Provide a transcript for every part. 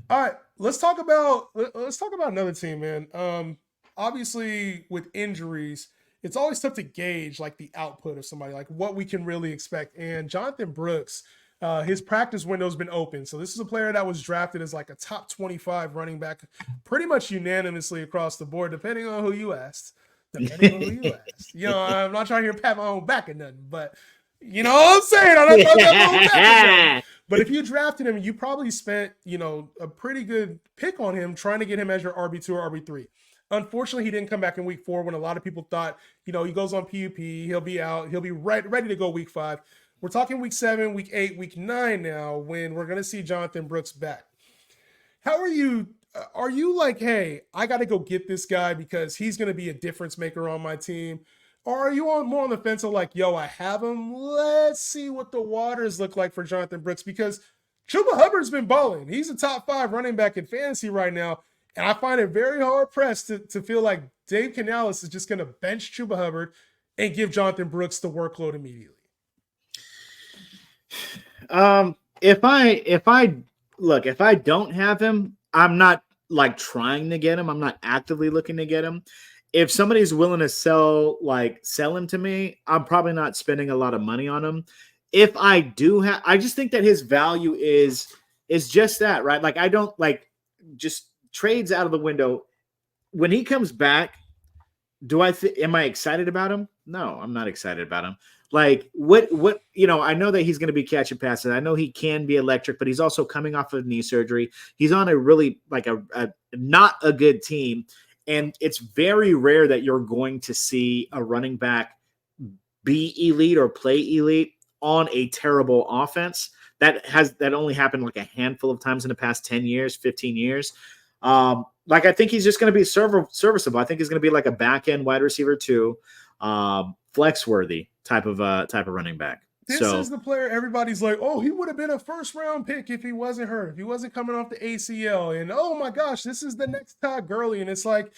All right, let's talk about another team, man. Obviously with injuries, it's always tough to gauge like the output of somebody, like what we can really expect. And Jonathan Brooks, his practice window's been open, so this is a player that was drafted as like a top 25 running back, pretty much unanimously across the board, depending on who you asked. Depending on who you asked, I'm not trying to hear pat my own back or nothing, but you know what I'm saying. I'm not trying to pat my own back or nothing. But if you drafted him, you probably spent, a pretty good pick on him trying to get him as your RB2 or RB3. Unfortunately, he didn't come back in week 4 when a lot of people thought, he goes on PUP, he'll be out, he'll be ready to go week 5. We're talking week 7, week 8, week 9 now when we're going to see Jonathan Brooks back. How are you? Are you like, hey, I got to go get this guy because he's going to be a difference maker on my team? Or are you more on the fence of like, yo, I have him. Let's see what the waters look like for Jonathan Brooks because Chuba Hubbard's been balling. He's a top 5 running back in fantasy right now. And I find it very hard pressed to feel like Dave Canales is just going to bench Chuba Hubbard and give Jonathan Brooks the workload immediately. If I don't have him, I'm not like trying to get him. I'm not actively looking to get him. If somebody's willing to sell him to me, I'm probably not spending a lot of money on him. If I do have, I just think that his value is just that, right? Like I don't like just trades out of the window. When he comes back, am I excited about him? No, I'm not excited about him. Like what, I know that he's going to be catching passes. I know he can be electric, but he's also coming off of knee surgery. He's on a really like a not a good team. And it's very rare that you're going to see a running back be elite or play elite on a terrible offense. That only happened like a handful of times in the past 10 years, 15 years. Like I think he's just going to be serviceable. I think he's going to be like a back end wide receiver too, flex worthy type of running back. This is the player everybody's like, oh, he would have been a first round pick if he wasn't hurt, if he wasn't coming off the ACL. And oh my gosh, this is the next Todd Gurley. And it's like,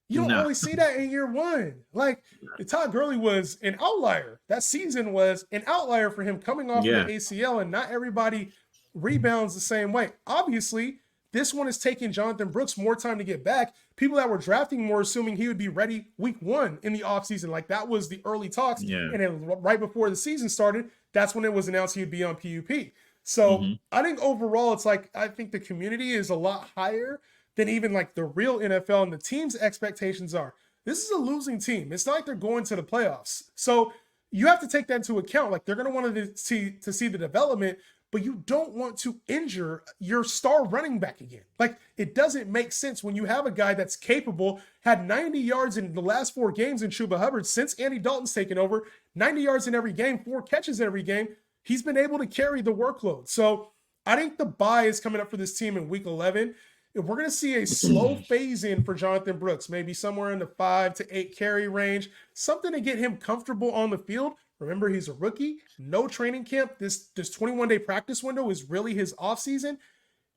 you don't always see that in year 1. Like Todd Gurley was an outlier. That season was an outlier for him coming off of the ACL, and not everybody rebounds the same way. Obviously, this one is taking Jonathan Brooks more time to get back. People that were drafting were assuming he would be ready week 1 in the offseason. Like that was the early talks. Yeah. And then right before the season started, that's when it was announced he'd be on PUP. So I think overall, it's like, I think the community is a lot higher than even like the real NFL, and the team's expectations are, this is a losing team. It's not like they're going to the playoffs. So you have to take that into account. Like they're going to want to see the development, but you don't want to injure your star running back again. Like it doesn't make sense when you have a guy that's capable, had 90 yards in the last 4 games in Chuba Hubbard since Andy Dalton's taken over, 90 yards in every game, 4 catches in every game. He's been able to carry the workload. So I think the bye is coming up for this team in week 11. If we're going to see a slow phase in for Jonathan Brooks, maybe somewhere in the 5 to 8 carry range, something to get him comfortable on the field. Remember, he's a rookie, no training camp. This 21-day practice window is really his offseason.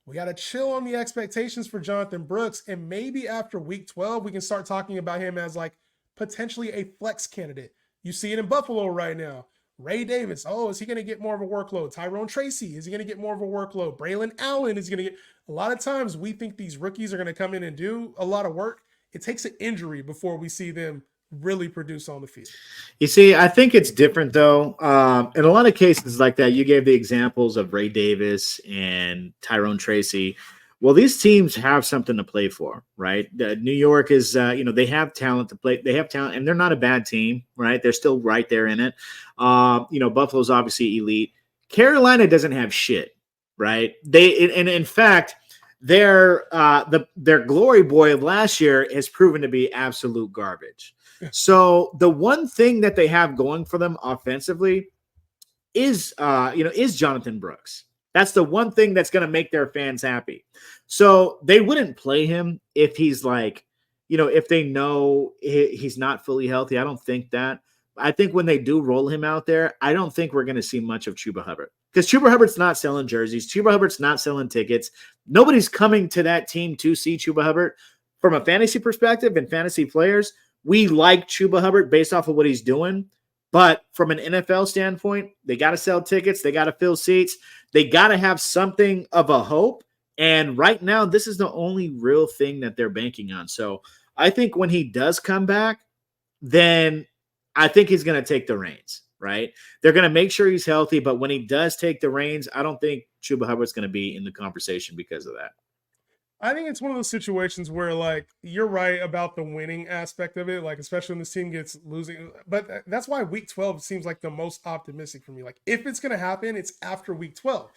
We got to chill on the expectations for Jonathan Brooks, and maybe after week 12, we can start talking about him as like potentially a flex candidate. You see it in Buffalo right now. Ray Davis, is he going to get more of a workload? Tyrone Tracy, is he going to get more of a workload? Braylon Allen is going to get... A lot of times we think these rookies are going to come in and do a lot of work. It takes an injury before we see them really produce on the field. You see, I think it's different though. In a lot of cases like that, you gave the examples of Ray Davis and Tyrone Tracy. Well, these teams have something to play for, right? New York is, they have talent to play. They have talent, and they're not a bad team, right? They're still right there in it. Buffalo's obviously elite. Carolina doesn't have shit, right? And in fact, their glory boy of last year has proven to be absolute garbage. So the one thing that they have going for them offensively is Jonathan Brooks. That's the one thing that's going to make their fans happy. So they wouldn't play him if he's like, if they know he's not fully healthy. I don't think that. I think when they do roll him out there, I don't think we're going to see much of Chuba Hubbard, because Chuba Hubbard's not selling jerseys. Chuba Hubbard's not selling tickets. Nobody's coming to that team to see Chuba Hubbard. From a fantasy perspective and fantasy players, we like Chuba Hubbard based off of what he's doing. But from an NFL standpoint, they got to sell tickets. They got to fill seats. They got to have something of a hope. And right now, this is the only real thing that they're banking on. So I think when he does come back, then I think he's going to take the reins, right? They're going to make sure he's healthy. But when he does take the reins, I don't think Chuba Hubbard's going to be in the conversation because of that. I think it's one of those situations where, like, you're right about the winning aspect of it, like, especially when this team gets losing. But that's why week 12 seems like the most optimistic for me. Like, if it's going to happen, it's after week 12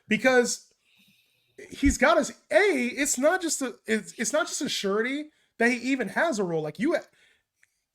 because he's got his it's not just a surety that he even has a role. Like,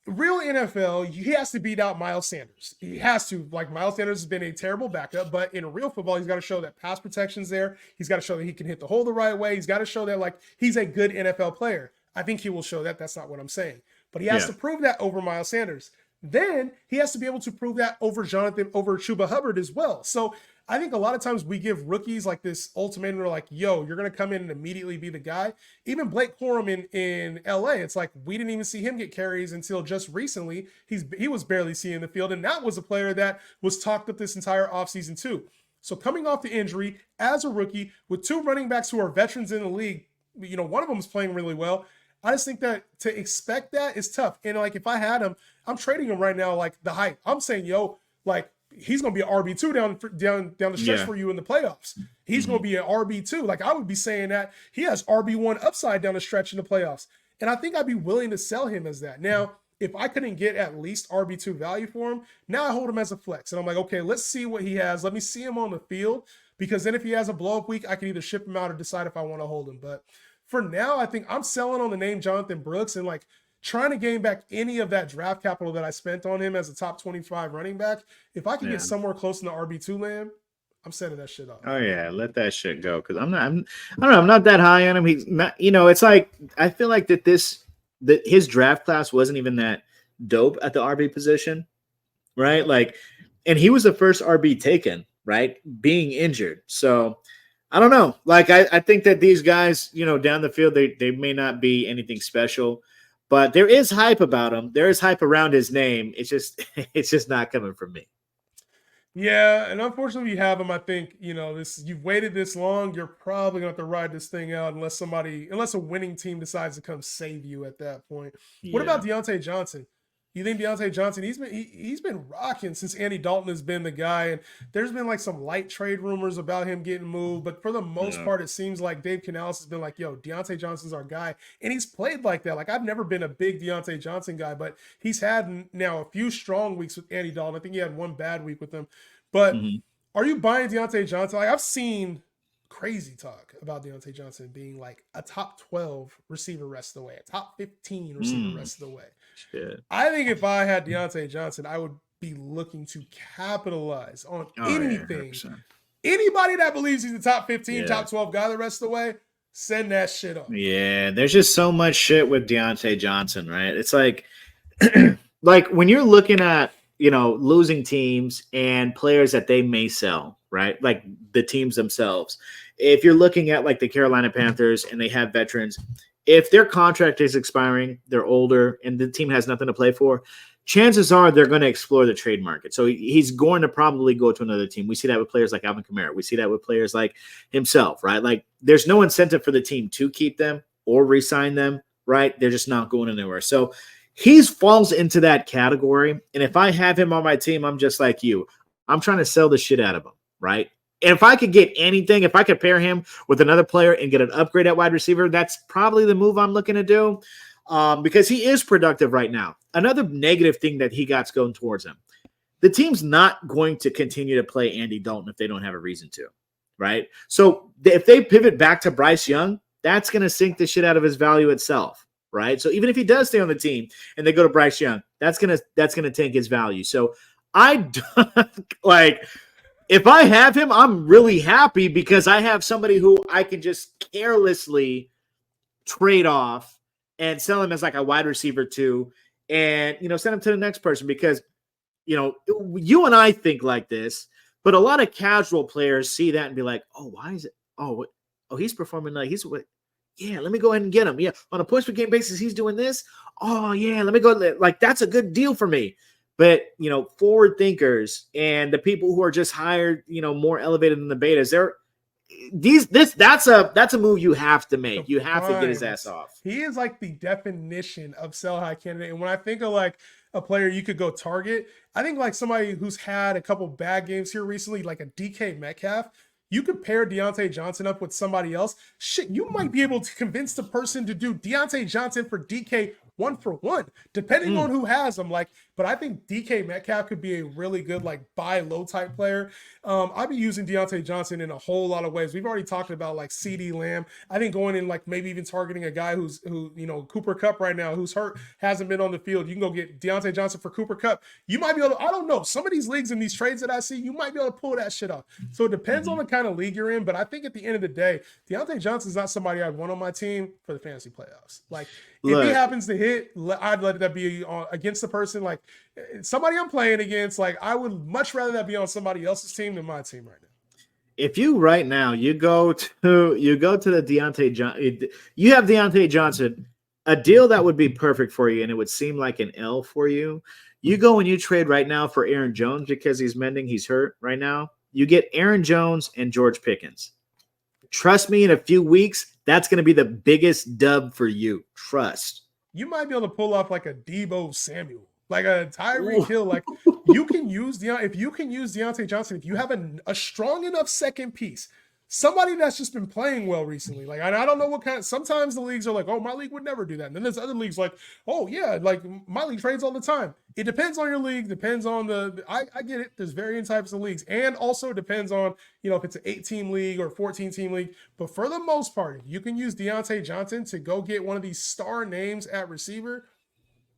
real NFL, he has to beat out Miles Sanders. He has to. Like, Miles Sanders has been a terrible backup, but in real football, he's got to show that pass protection's there. He's got to show that he can hit the hole the right way. He's got to show that, like, he's a good NFL player. I think he will show that. That's not what I'm saying. But he has to prove that over Miles Sanders. Then he has to be able to prove that over Chuba Hubbard as well. So I think a lot of times we give rookies like this ultimatum. We're like, yo, you're going to come in and immediately be the guy. Even Blake Corum in LA, it's like we didn't even see him get carries until just recently. He was barely seeing the field, and that was a player that was talked up this entire offseason too. So coming off the injury as a rookie with two running backs who are veterans in the league, one of them is playing really well. I just think that to expect that is tough. And like, if I had him, I'm trading him right now. Like the hype, I'm saying, yo, like he's going to be an RB2 down the stretch for you in the playoffs. He's going to be an RB2. Like I would be saying that he has RB1 upside down the stretch in the playoffs. And I think I'd be willing to sell him as that. Now, if I couldn't get at least RB2 value for him, now I hold him as a flex. And I'm like, okay, let's see what he has. Let me see him on the field. Because then if he has a blow-up week, I can either ship him out or decide if I want to hold him. But for now, I think I'm selling on the name Jonathan Brooks and like trying to gain back any of that draft capital that I spent on him as a top 25 running back. If I can get somewhere close in the RB2 land, I'm setting that shit up. Oh yeah, let that shit go. Cause I don't know, I'm not that high on him. He's not, it's like, I feel like that his draft class wasn't even that dope at the RB position, right? Like, and he was the first RB taken, right? Being injured. So I don't know. Like, I think that these guys, down the field, they may not be anything special, but there is hype about him. There is hype around his name. It's just not coming from me. Yeah, and unfortunately, you have him. I think you've waited this long. You're probably going to have to ride this thing out unless a winning team decides to come save you at that point. Yeah. What about Diontae Johnson? You think Diontae Johnson? He's been rocking since Andy Dalton has been the guy, and there's been like some light trade rumors about him getting moved, but for the most part, it seems like Dave Canales has been like, "Yo, Diontae Johnson's our guy," and he's played like that. Like I've never been a big Diontae Johnson guy, but he's had now a few strong weeks with Andy Dalton. I think he had one bad week with him. But are you buying Diontae Johnson? Like I've seen crazy talk about Diontae Johnson being like a top 12 receiver rest of the way, a top 15 receiver rest of the way. Shit. I think if I had Diontae Johnson, I would be looking to capitalize on anything. Yeah, anybody that believes he's the top 15, top 12 guy the rest of the way, send that shit up. Yeah, there's just so much shit with Diontae Johnson, right? It's like, like when you're looking at, losing teams and players that they may sell, right? Like the teams themselves. If you're looking at like the Carolina Panthers and they have veterans, if their contract is expiring, they're older, and the team has nothing to play for, chances are they're going to explore the trade market. So he's going to probably go to another team. We see that with players like Alvin Kamara. We see that with players like himself, right? Like there's no incentive for the team to keep them or re-sign them, right? They're just not going anywhere. So he falls into that category. And if I have him on my team, I'm just like you. I'm trying to sell the shit out of him, right? And if I could get anything, if I could pair him with another player and get an upgrade at wide receiver, that's probably the move I'm looking to do because he is productive right now. Another negative thing that he got going towards him, the team's not going to continue to play Andy Dalton if they don't have a reason to, right? So if they pivot back to Bryce Young, that's going to sink the shit out of his value itself, right? So even if he does stay on the team and they go to Bryce Young, that's gonna tank his value. So I like – if I have him, I'm really happy because I have somebody who I can just carelessly trade off and sell him as like a wide receiver too, and send him to the next person because you and I think like this, but a lot of casual players see that and be like, oh, why is it? Oh, he's performing like he's what? Yeah, let me go ahead and get him. Yeah, on a points per game basis, he's doing this. Oh yeah, let me go. Like that's a good deal for me. But, forward thinkers and the people who are just hired, more elevated than the betas, that's a move you have to make. You have to get his ass off. He is like the definition of sell high candidate. And when I think of like a player you could go target, I think like somebody who's had a couple bad games here recently, like a DK Metcalf. You could pair Diontae Johnson up with somebody else. Shit, you might be able to convince the person to do Diontae Johnson for DK 1-for-1, depending on who has them. Like, but I think DK Metcalf could be a really good like buy low type player. I'd be using Diontae Johnson in a whole lot of ways. We've already talked about like CD Lamb. I think going in like maybe even targeting a guy who Cooper Kupp right now, who's hurt, hasn't been on the field. You can go get Diontae Johnson for Cooper Kupp. You might be able to, I don't know, some of these leagues and these trades that I see, you might be able to pull that shit off. So it depends on the kind of league you're in. But I think at the end of the day, Diontae Johnson's not somebody I'd want on my team for the fantasy playoffs. Like, if he happens to hit, I'd let that be against the person. Like somebody I'm playing against, like I would much rather that be on somebody else's team than my team right now. If you right now you go to the Diontae Johnson, you have Diontae Johnson, a deal that would be perfect for you, and it would seem like an L for you. You go and you trade right now for Aaron Jones because he's hurt right now. You get Aaron Jones and George Pickens. Trust me, in a few weeks, that's going to be the biggest dub for you. Trust. You might be able to pull off like a Deebo Samuel, like a Tyreek Hill. Like you can use if you can use Diontae Johnson, if you have a strong enough second piece, somebody that's just been playing well recently. Like I don't know what kind. Sometimes the leagues are like, oh, my league would never do that. And then there's other leagues like, oh yeah, like my league trades all the time. It depends on your league. Depends on I get it. There's varying types of leagues, and also depends on if it's an 8-team league or 14-team league. But for the most part, you can use Diontae Johnson to go get one of these star names at receiver.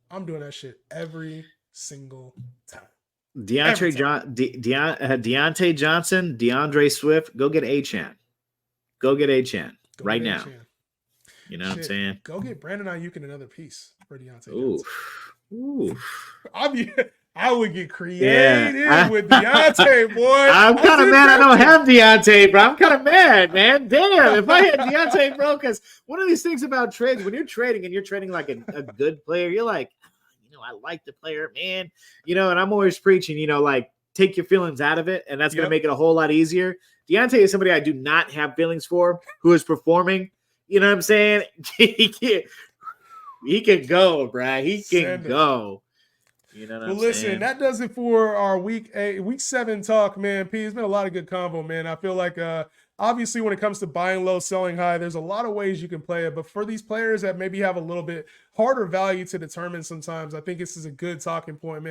I'm doing that shit every single time. Diontae Johnson, DeAndre Swift, go get A-Chan. Go get A-Chan right now. You know what I'm saying? Go get Brandon Ayuk in another piece for Diontae Johnson. Ooh. I would get creative with Diontae, boy. I'm kind of mad I don't have Diontae, bro. I'm kind of mad, man. Damn, if I had Diontae, bro, because one of these things about trades, when you're trading and you're trading like a good player, you're like, I like the player, man. And I'm always preaching, like, take your feelings out of it, and that's going to make it a whole lot easier. Diontae is somebody I do not have feelings for, who is performing. You know what I'm saying? He can go, bro. He can go. You know what I'm listen, saying? That does it for our week 7 talk, man. P, it's been a lot of good convo, man. I feel like obviously when it comes to buying low, selling high, there's a lot of ways you can play it. But for these players that maybe have a little bit harder value to determine sometimes, I think this is a good talking point, man.